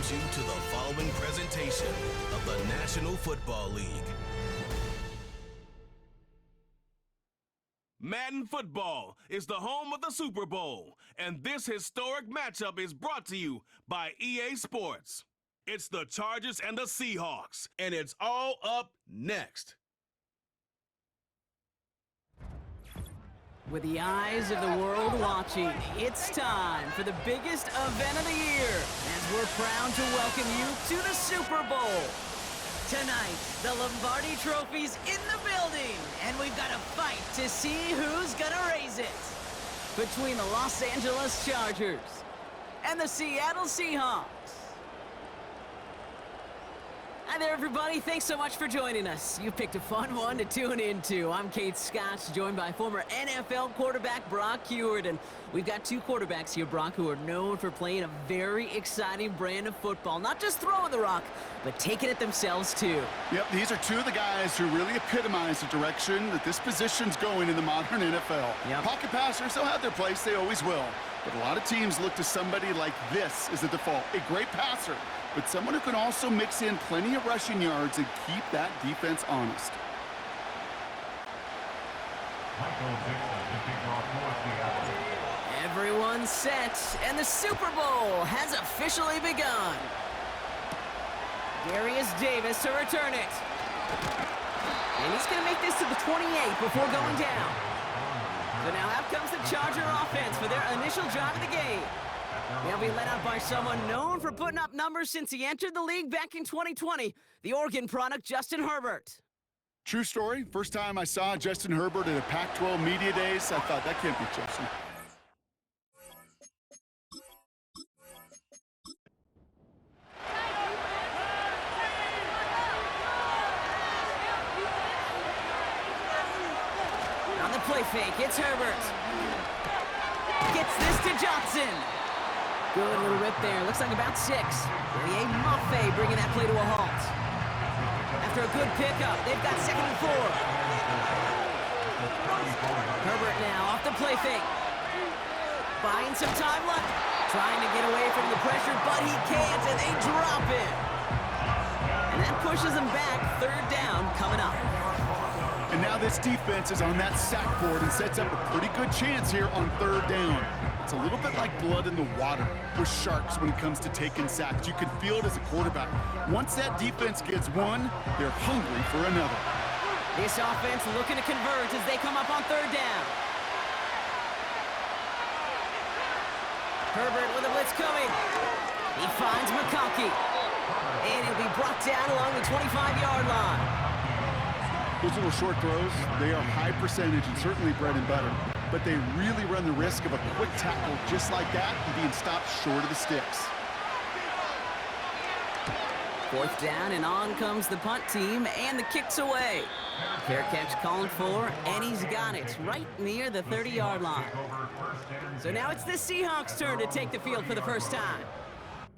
welcomes you to the following presentation of the National Football League. Madden Football is the home of the Super Bowl, and this historic matchup is brought to you by EA Sports. It's the Chargers and the Seahawks, and it's all up next. With the eyes of the world watching, it's time for the biggest event of the year, as we're proud to welcome you to the Super Bowl. Tonight, the Lombardi Trophy's in the building, and we've got a fight to see who's gonna raise it. Between the Los Angeles Chargers and the Seattle Seahawks. Hi there, everybody. Thanks so much for joining us. You picked a fun one to tune into. I'm Kate Scotch, joined by former NFL quarterback Brock Huard. And we've got two quarterbacks here, Brock, who are known for playing a very exciting brand of football. Not just throwing the rock, but taking it themselves, too. Yep, these are two of the guys who really epitomize the direction that this position's going in the modern NFL. Yep. Pocket passers, they'll have their place. They always will. But a lot of teams look to somebody like this as a default. A great passer, but someone who can also mix in plenty of rushing yards and keep that defense honest. Everyone's set, and the Super Bowl has officially begun. Darius Davis to return it. And he's going to make this to the 28 before going down. So now out comes the Charger offense for their initial drive of the game. They'll be led out by someone known for putting up numbers since he entered the league back in 2020, the Oregon product, Justin Herbert. True story. First time I saw Justin Herbert at a Pac-12 Media Days, I thought, that can't be Justin. On the play fake, it's Herbert. Gets this to Johnson. Good little rip there. Looks like about 6. Willie Maffei bringing that play to a halt. After a good pickup, they've got 2nd and 4. Herbert now off the play fake. Buying some time left. Trying to get away from the pressure, but he can't, and they drop it. And that pushes them back. 3rd down coming up. And now this defense is on that sack board and sets up a pretty good chance here on 3rd down. It's a little bit like blood in the water with sharks when it comes to taking sacks. You can feel it as a quarterback. Once that defense gets one, they're hungry for another. This offense looking to convert as they come up on 3rd down. Herbert with a blitz coming. He finds McConkey. And he'll be brought down along the 25-yard line. Those little short throws, they are high percentage and certainly bread and butter. But they really run the risk of a quick tackle just like that and being stopped short of the sticks. 4th down, and on comes the punt team, and the kick's away. Fair catch called for, and he's got it right near the 30-yard line. So now it's the Seahawks' turn to take the field for the first time.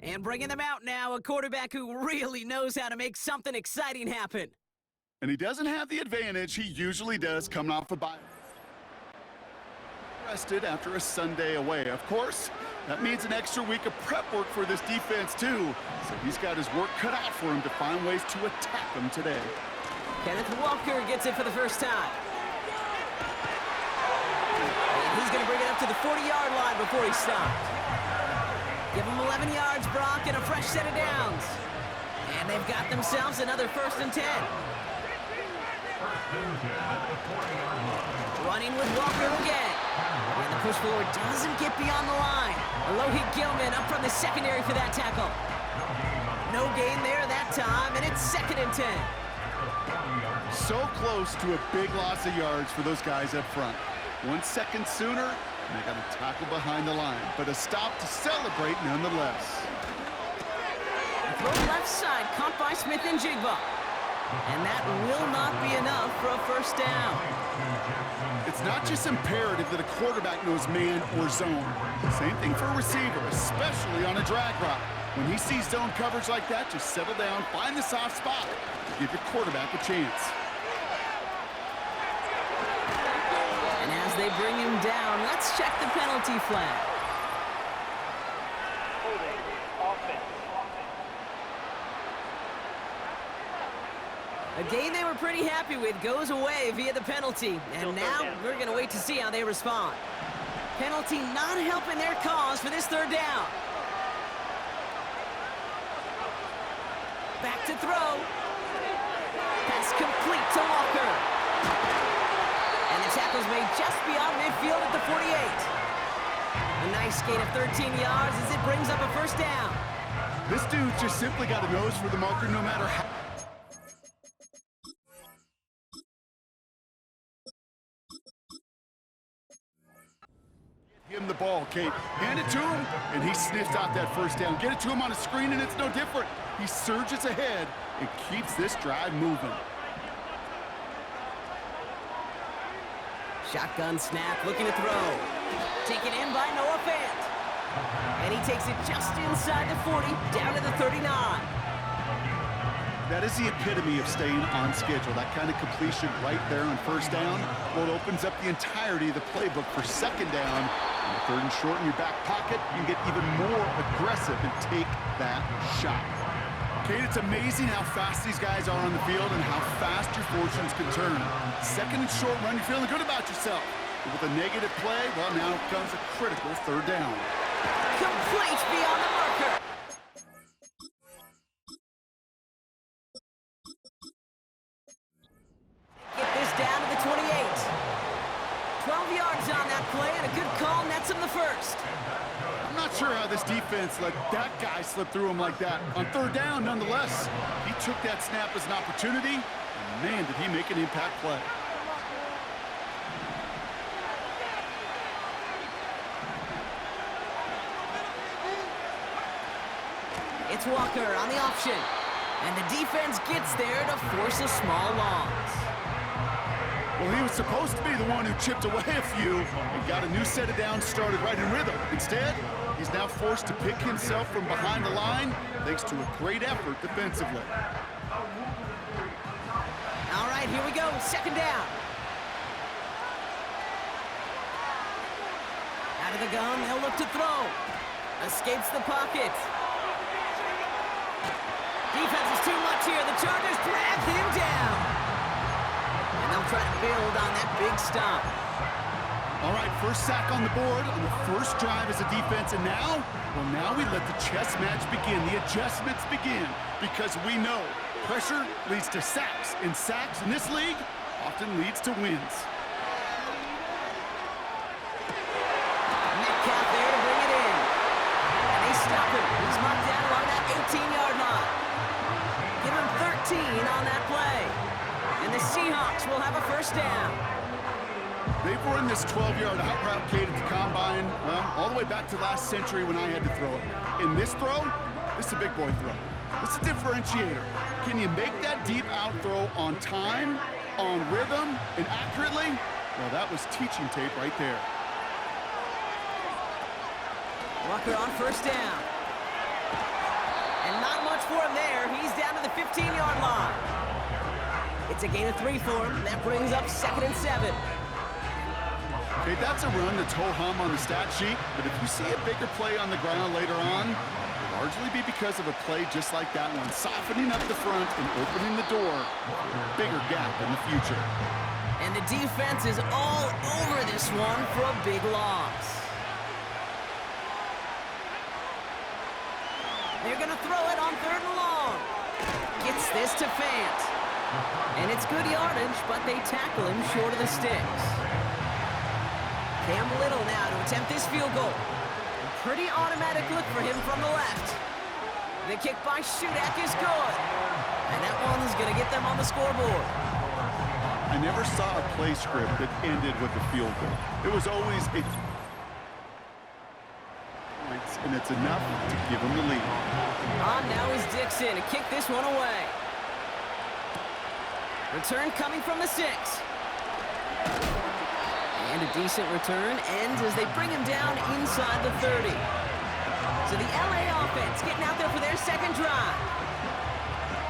And bringing them out now, a quarterback who really knows how to make something exciting happen. And he doesn't have the advantage he usually does coming off a bye. Rested after a Sunday away. Of course, that means an extra week of prep work for this defense too. So he's got his work cut out for him to find ways to attack them today. Kenneth Walker gets it for the first time. And he's going to bring it up to the 40-yard line before he stopped. Give him 11 yards, Brock, and a fresh set of downs. And they've got themselves another 1st and 10. Running with Walker again. And the push forward doesn't get beyond the line. Alohi Gilman up from the secondary for that tackle. No gain there that time, and it's 2nd and 10. So close to a big loss of yards for those guys up front. 1 second sooner, and they got a tackle behind the line. But a stop to celebrate nonetheless. Throw left side, caught by Smith and Jigba. And that will not be enough for a 1st down. It's not just imperative that a quarterback knows man or zone. Same thing for a receiver, especially on a drag route. When he sees zone coverage like that, just settle down, find the soft spot, to give your quarterback a chance. And as they bring him down, let's check the penalty flag. A game they were pretty happy with goes away via the penalty. And now we're going to wait to see how they respond. Penalty not helping their cause for this third down. Back to throw. Pass complete to Walker. And the tackle's made just beyond midfield at the 48. A nice gain of 13 yards as it brings up a first down. This dude just simply got a nose for the marker no matter how. Him the ball, Kate. Hand it to him, and he sniffs out that first down. Get it to him on a screen, and it's no different. He surges ahead and keeps this drive moving. Shotgun snap, looking to throw. Taken in by Noah Fant. And he takes it just inside the 40, down to the 39. That is the epitome of staying on schedule. That kind of completion right there on first down. Well, it opens up the entirety of the playbook for second down. On the third and short in your back pocket, you can get even more aggressive and take that shot. Kate, it's amazing how fast these guys are on the field and how fast your fortunes can turn. Second and short run, you're feeling good about yourself. But with a negative play, well, now comes a critical third down. Complete beyond the marker. Get this down to the 28. 12 yards on that play, and a good call nets him the first. I'm not sure how this defense let that guy slip through him like that. On third down, nonetheless, he took that snap as an opportunity, and man, did he make an impact play. It's Walker on the option, and the defense gets there to force a small loss. Well, he was supposed to be the one who chipped away a few and got a new set of downs started right in rhythm. Instead, he's now forced to pick himself from behind the line thanks to a great effort defensively. All right, here we go. Second down. Out of the gun, they'll look to throw. Escapes the pocket. Defense is too much here. The Chargers drag him down. And they'll try to build on that big stop. All right, first sack on the board on the first drive as a defense. And now, well, now we let the chess match begin. The adjustments begin because we know pressure leads to sacks. And sacks in this league often leads to wins. Metcalf there to bring it in. And they stop him. He's marked down along that 18-yard line. Give him 13 on that play. And the Seahawks will have a first down. They've run this 12-yard out route, Kate, at the combine, well, all the way back to last century when I had to throw it. In this throw, this is a big boy throw. It's a differentiator. Can you make that deep out throw on time, on rhythm, and accurately? Well, that was teaching tape right there. Walker on first down. And not much for him there. He's down to the 15-yard line. It's a gain of 3 for him. That brings up 2nd and 7. Okay, that's a run that's ho-hum on the stat sheet, but if you see a bigger play on the ground later on, it'll largely be because of a play just like that one, softening up the front and opening the door for a bigger gap in the future. And the defense is all over this one for a big loss. They're going to throw it on 3rd and long. Gets this to Fant. And it's good yardage, but they tackle him short of the sticks. Cam Little now to attempt this field goal. A pretty automatic look for him from the left. The kick by Shudak is good. And that one is going to get them on the scoreboard. I never saw a play script that ended with a field goal. It was always a... and it's enough to give him the lead. On now is Dixon to kick this one away. Return coming from the 6. And a decent return ends as they bring him down inside the 30. So the LA offense getting out there for their second drive.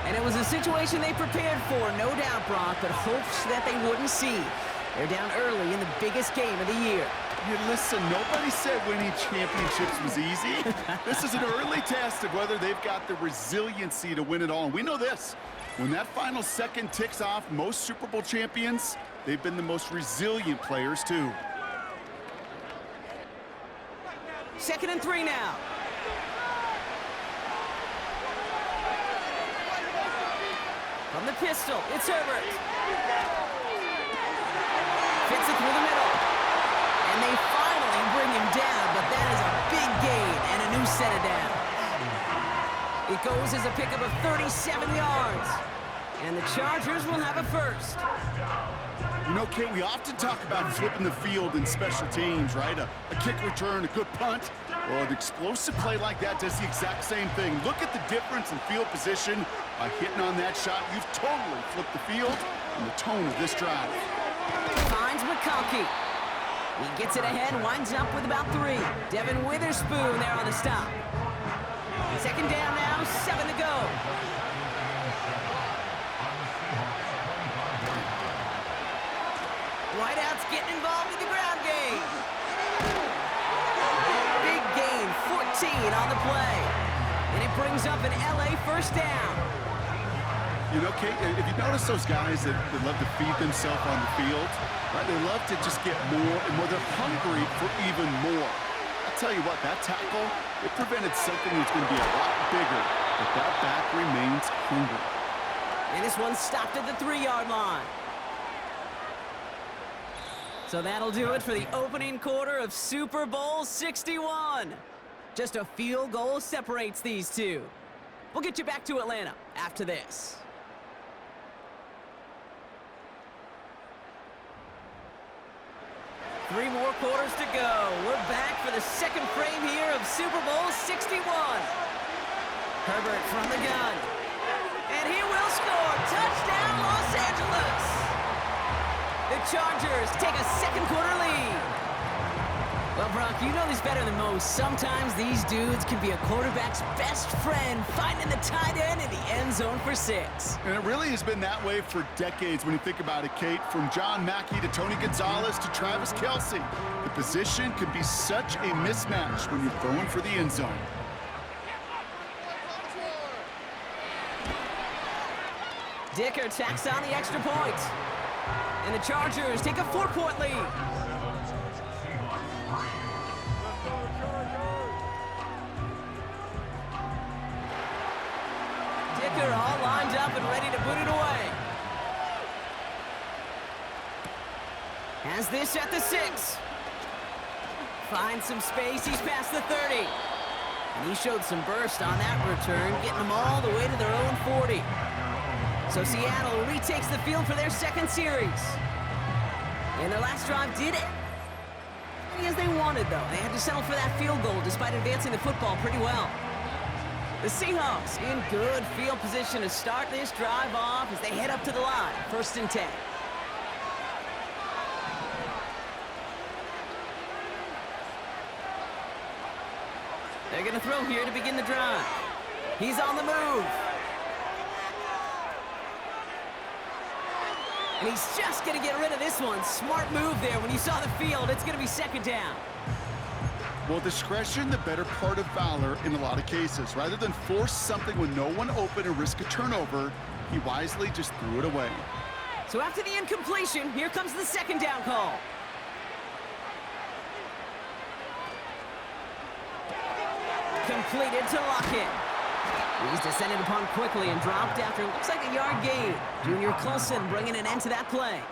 And it was a situation they prepared for, no doubt, Brock, but hopes that they wouldn't see. They're down early in the biggest game of the year. Listen, nobody said winning championships was easy. This is an early test of whether they've got the resiliency to win it all. And we know this. When that final second ticks off, most Super Bowl champions, they've been the most resilient players, too. 2nd and 3 now. From the pistol, it's Herbert. Fits it through the middle. And they finally bring him down, but that is a big gain and a new set of downs. It goes as a pickup of 37 yards. And the Chargers will have a first. You know, Kate, we often talk about flipping the field in special teams, right? A kick return, a good punt. Well, an explosive play like that does the exact same thing. Look at the difference in field position. By hitting on that shot, you've totally flipped the field and the tone of this drive. Finds McConkey. He gets it ahead, winds up with about 3. Devin Witherspoon there on the stop. 2nd down now, 7 to go. Whiteout's getting involved with the ground game. Big gain, 14 on the play. And it brings up an LA first down. You know, Kate, if you notice those guys that love to feed themselves on the field, right? They love to just get more and more. They're hungry for even more. I'll tell you what, that tackle, it prevented something that's going to be a lot bigger, but that back remains hungry. And this one stopped at the 3-yard line. So that'll do it for the opening quarter of Super Bowl 61. Just a field goal separates these two. We'll get you back to Atlanta after this. Three more quarters to go. We're back for the second frame here of Super Bowl 61. Herbert from the gun. And he will score. Touchdown, Los Angeles. The Chargers take a second quarter lead. Well, Brock, you know this better than most. Sometimes these dudes can be a quarterback's best friend, finding the tight end in the end zone for 6. And it really has been that way for decades when you think about it, Kate. From John Mackey to Tony Gonzalez to Travis Kelce. The position could be such a mismatch when you're throwing for the end zone. Dicker tacks on the extra point. And the Chargers take a 4-point lead. Dicker all lined up and ready to put it away. Has this at the 6. Finds some space, he's past the 30. And he showed some burst on that return, getting them all the way to their own 40. So Seattle retakes the field for their second series. And their last drive did it as they wanted, though. They had to settle for that field goal despite advancing the football pretty well. The Seahawks in good field position to start this drive off as they head up to the line. 1st and 10. They're going to throw here to begin the drive. He's on the move. And he's just going to get rid of this one. Smart move there. When you saw the field, it's going to be 2nd down. Well, discretion, the better part of valor in a lot of cases. Rather than force something with no one open and risk a turnover, he wisely just threw it away. So after the incompletion, here comes the 2nd down call. Completed to Lockett. He's descended upon quickly and dropped after looks like a yard gain. Junior Colson bringing an end to that play.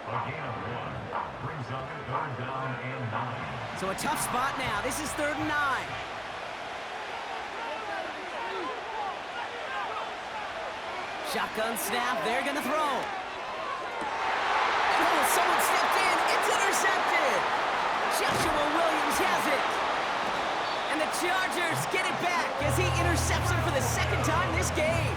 So a tough spot now. This is 3rd and 9. Shotgun snap. They're going to throw. Oh, someone stepped in. It's intercepted. Joshua Williams has it. And the Chargers get it back as he intercepts him for the 2nd time this game.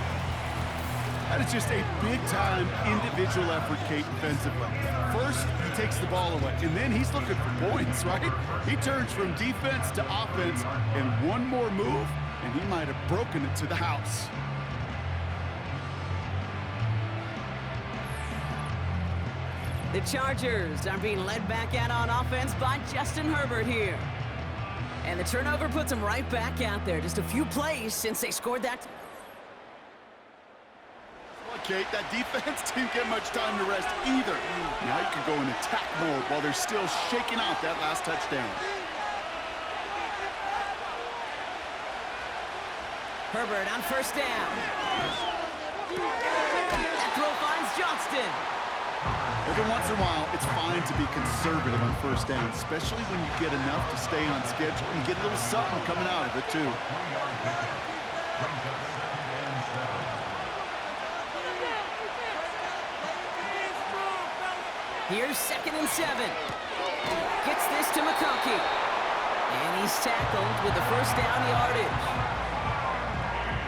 That is just a big-time individual effort, Kate, defensively. First, he takes the ball away, and then he's looking for points, right? He turns from defense to offense, and one more move, and he might have broken it to the house. The Chargers are being led back out on offense by Justin Herbert here. And the turnover puts them right back out there. Just a few plays since they scored that. Kate. That defense didn't get much time to rest either. Now you can go in attack mode while they're still shaking out that last touchdown. Herbert on first down. That throw finds Johnston. Every once in a while, it's fine to be conservative on first down, especially when you get enough to stay on schedule and get a little something coming out of it, too. Here's 2nd and 7. Gets this to McConkey. And he's tackled with the first down yardage.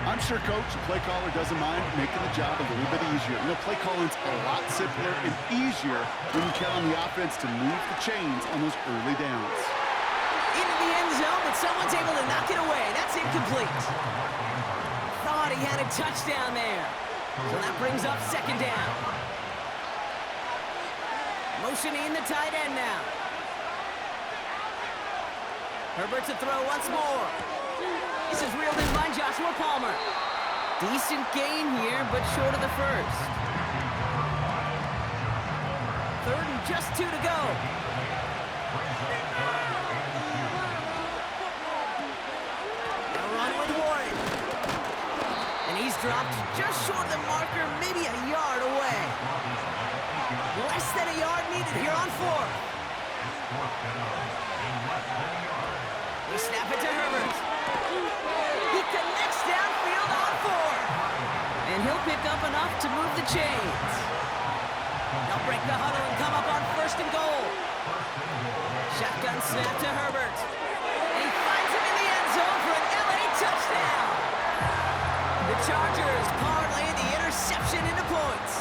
I'm sure Coach, the play caller, doesn't mind making the job a little bit easier. You know, play calling's a lot simpler and easier when you count on the offense to move the chains on those early downs. Into the end zone, but someone's able to knock it away. That's incomplete. Thought he had a touchdown there. So that brings up 2nd down. Motioning the tight end now. Herbert to throw once more. This is reeled in by Joshua Palmer. Decent gain here, but short of the first. 3rd and just 2 to go. A run with Warren. And he's dropped just short of the marker, maybe a yard away. Less than a yard needed here on 4th. They snap it to Herbert. He connects downfield on 4. And he'll pick up enough to move the chains. They'll break the huddle and come up on 1st and goal. Shotgun snap to Herbert. And he finds him in the end zone for an LA touchdown. The Chargers parlay the interception into points.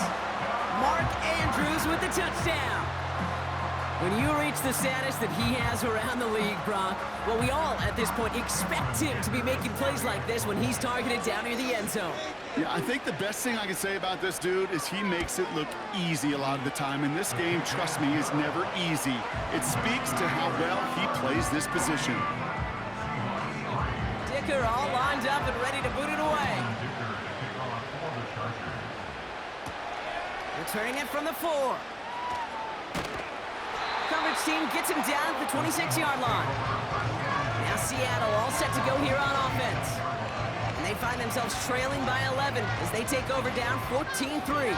Mark Andrews with the touchdown. When you reach the status that he has around the league, Brock, well, we all, at this point, expect him to be making plays like this when he's targeted down near the end zone. Yeah, I think the best thing I can say about this dude is he makes it look easy a lot of the time. And this game, trust me, is never easy. It speaks to how well he plays this position. Dicker all lined up and ready to boot it away. Returning it from the 4. Coverage team gets him down at the 26-yard line. Now Seattle all set to go here on offense. And they find themselves trailing by 11 as they take over down 14-3.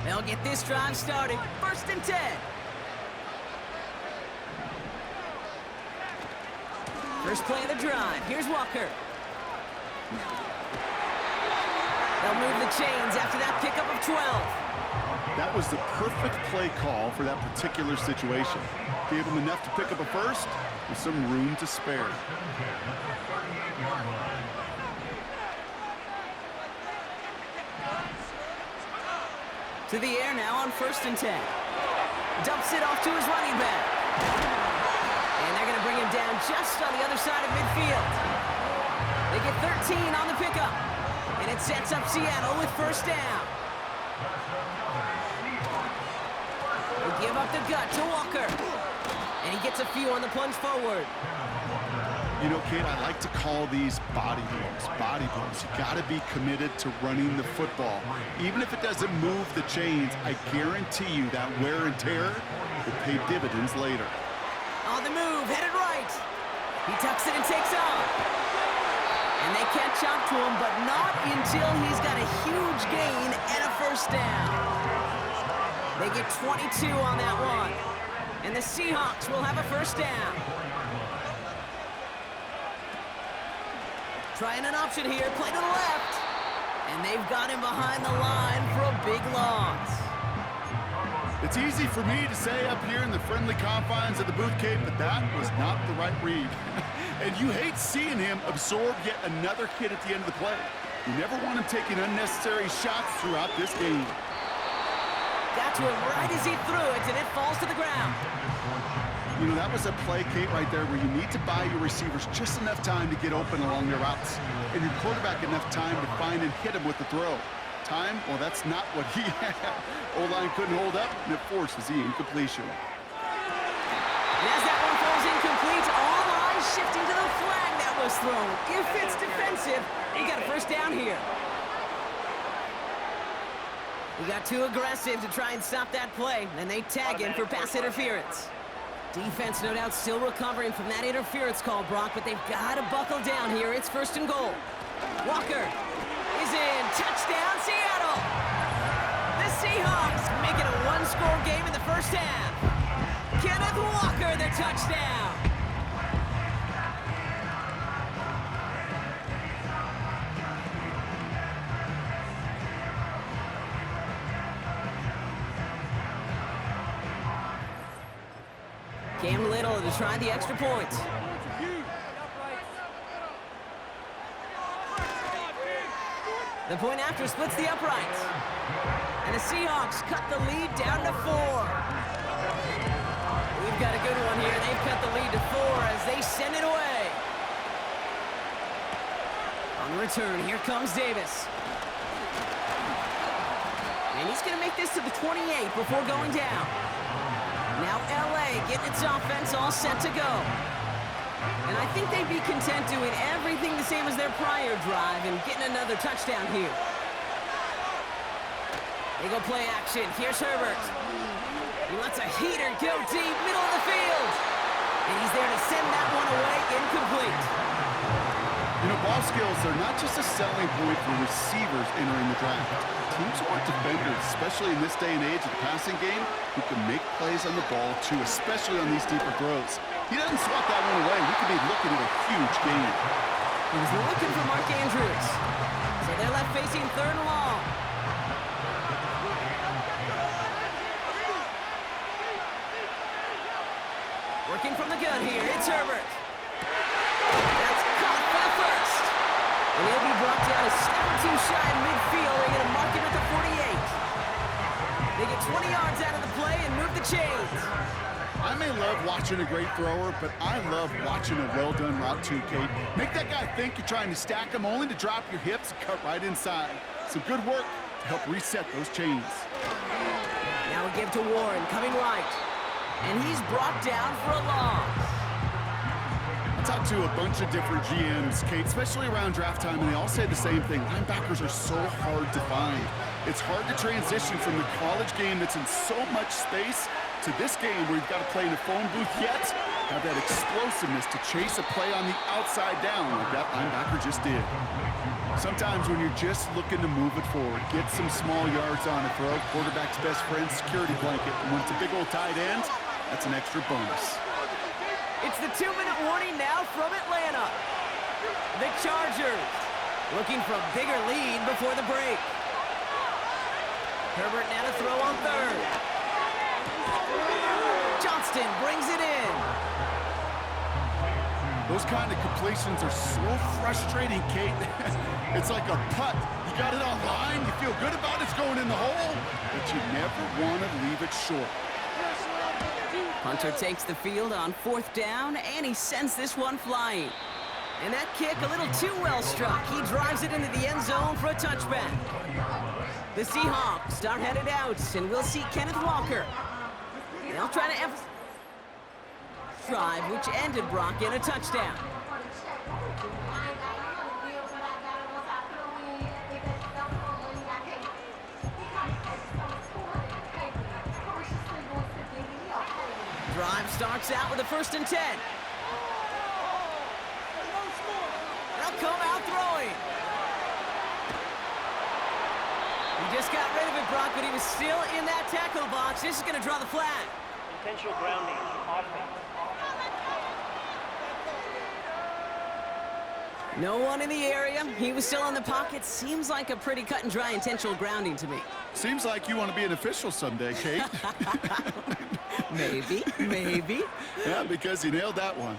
They'll get this drive started. 1st and 10. First play of the drive. Here's Walker. They'll move the chains after that pickup of 12. That was the perfect play call for that particular situation. Gave him enough to pick up a first with some room to spare. To the air now on 1st and 10. Dumps it off to his running back. And they're going to bring him down just on the other side of midfield. They get 13 on the pickup. And it sets up Seattle with 1st down. They give up the gut to Walker. And he gets a few on the plunge forward. You know, Kate, I like to call these body blows. Body blows. You got to be committed to running the football. Even if it doesn't move the chains, I guarantee you that wear and tear will pay dividends later. On the move, headed right. He tucks it and takes off. And they catch up to him, but not until he's got a huge gain and a 1st down. They get 22 on that one. And the Seahawks will have a 1st down. Trying an option here, play to the left. And they've got him behind the line for a big loss. It's easy for me to say up here in the friendly confines of the booth, Kate, but that was not the right read. And you hate seeing him absorb yet another hit at the end of the play. You never want him taking unnecessary shots throughout this game. Got to him right as he threw it, and it falls to the ground. You know, that was a play, Kate, right there where you need to buy your receivers just enough time to get open along their routes, and your quarterback enough time to find and hit him with the throw. Time, well, that's not what he had. O-line couldn't hold up, and it forces the incompletion. And as that one falls thrown. If it's defensive, you got a first down here. He got too aggressive to try and stop that play, and they tag him for pass interference. Defense, no doubt, still recovering from that interference call, Brock, but they've got to buckle down here. It's 1st and goal. Walker is in. Touchdown, Seattle! The Seahawks make it a one-score game in the first half. Kenneth Walker, the touchdown! Cam Little to try the extra point. The point after splits the uprights. And the Seahawks cut the lead down to 4. We've got a good one here. They've cut the lead to 4 as they send it away. On the return, here comes Davis. And he's going to make this to the 28 before going down. Now LA getting its offense all set to go. And I think they'd be content doing everything the same as their prior drive and getting another touchdown here. They go play action. Here's Herbert. He lets a heater go deep, middle of the field. And he's there to send that one away incomplete. You know, ball skills are not just a selling point for receivers entering the draft. Teams want defenders, especially in this day and age of the passing game, who can make plays on the ball too, especially on these deeper throws. He doesn't swat that one away. We could be looking at a huge game. He was looking for Mark Andrews. So they're left facing 3rd and long. Working from the gun here, it's Herbert. That's caught for the first. And he'll be brought down a step or two shy in midfield. They're going to mark him at the 48. They get 20 yards out of the play and move the chains. I may love watching a great thrower, but I love watching a well-done route too, Kate. Make that guy think you're trying to stack him only to drop your hips and cut right inside. Some good work to help reset those chains. Now we give to Warren, coming right. And he's brought down for a loss. I talked to a bunch of different GMs, Kate, especially around draft time, and they all say the same thing. Linebackers are so hard to find. It's hard to transition from the college game that's in so much space to this game where you've got to play in a phone booth yet have that explosiveness to chase a play on the outside down like that linebacker just did. Sometimes when you're just looking to move it forward, get some small yards on a throw, quarterback's best friend, security blanket, and when it's a big old tight end, that's an extra bonus. It's the 2-minute warning now from Atlanta. The Chargers looking for a bigger lead before the break. Herbert now to throw on 3rd. Johnston brings it in. Those kind of completions are so frustrating, Kate. It's like a putt. You got it on line, you feel good about it's going in the hole, but you never want to leave it short. Hunter takes the field on 4th down, and he sends this one flying. And that kick a little too well struck. He drives it into the end zone for a touchback. The Seahawks are headed out, and we'll see Kenneth Walker. They'll try to emphasize drive, which ended Brock in a touchdown. Drive starts out with a 1st and 10. They'll come out throwing. He just got rid of it, Brock, but he was still in that tackle box. This is going to draw the flag. Intentional grounding, offense. No one in the area. He was still in the pocket. Seems like a pretty cut and dry intentional grounding to me. Seems like you want to be an official someday, Kate. Maybe, maybe. Yeah, because you nailed that one.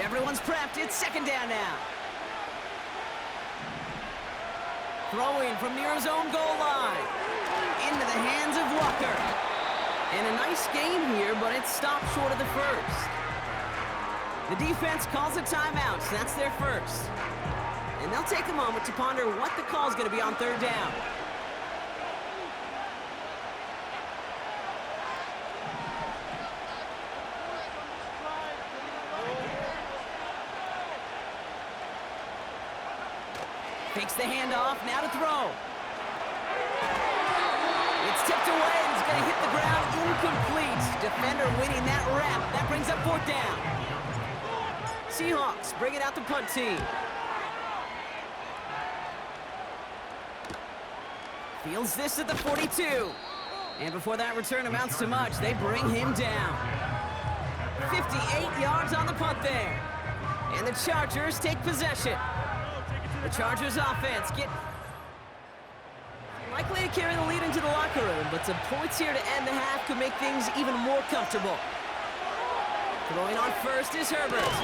Everyone's prepped. It's 2nd down now. Throwing from near his own goal line. Into the hands of Walker. And a nice game here, but it stopped short of the first. The defense calls a timeout, so that's their first. And they'll take a moment to ponder what the call is going to be on 3rd down. Takes the handoff, now to throw. It's tipped away and it's going to hit the ground incomplete. Defender winning that rep. That brings up 4th down. Seahawks bring it out the punt team. Fields this at the 42. And before that return amounts to much, they bring him down. 58 yards on the punt there. And the Chargers take possession. The Chargers offense likely to carry the lead into the locker room, but some points here to end the half could make things even more comfortable. Throwing on first is Herbert.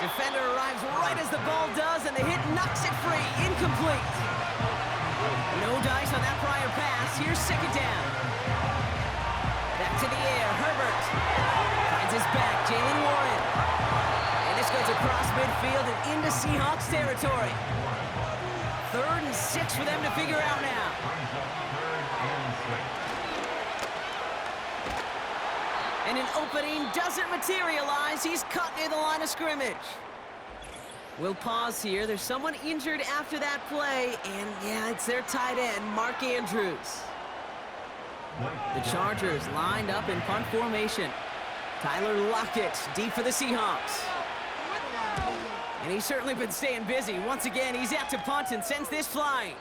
Defender arrives right as the ball does, and the hit knocks it free. Incomplete. No dice on that prior pass. Here's 2nd down. Back to the air. Herbert finds his back. Jalen Warren. And this goes across midfield and into Seahawks territory. 3rd and 6 for them to figure out now. And an opening doesn't materialize. He's caught near the line of scrimmage. We'll pause here. There's someone injured after that play, and yeah, it's their tight end, Mark Andrews. The Chargers lined up in punt formation. Tyler Lockett deep for the Seahawks. And he's certainly been staying busy. Once again, he's out to punt and sends this flying.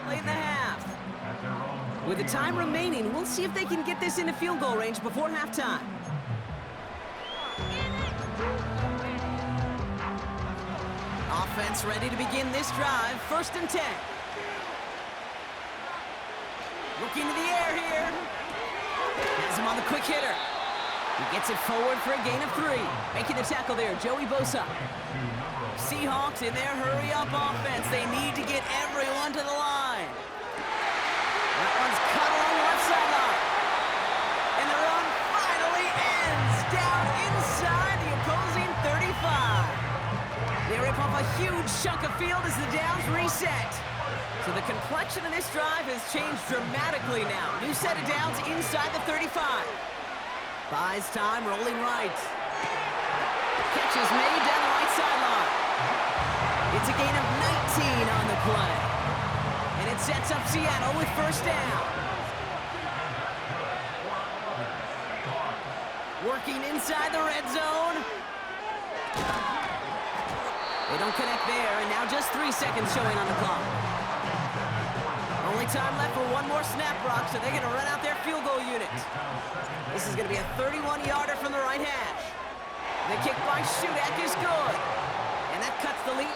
Late in the half. With the time remaining, we'll see if they can get this into field goal range before halftime. Offense ready to begin this drive. 1st and 10. Looking to the air here. Has him on the quick hitter. He gets it forward for a gain of 3. Making the tackle there, Joey Bosa. Seahawks in their hurry-up offense. They need to get everyone to the line. That one's cut along the left sideline. And the run finally ends down inside the opposing 35. They rip off a huge chunk of field as the downs reset. So the complexion of this drive has changed dramatically now. New set of downs inside the 35. Buys time, rolling right. Catch is made down the right sideline. It's a gain of 19 on the play. And it sets up Seattle with 1st down. Working inside the red zone. They don't connect there, and now just 3 seconds showing on the clock. Only time left for one more snap, Brock, so they're going to run out their field goal unit. This is going to be a 31-yarder from the right hash. The kick by Shudak is good. And that cuts the lead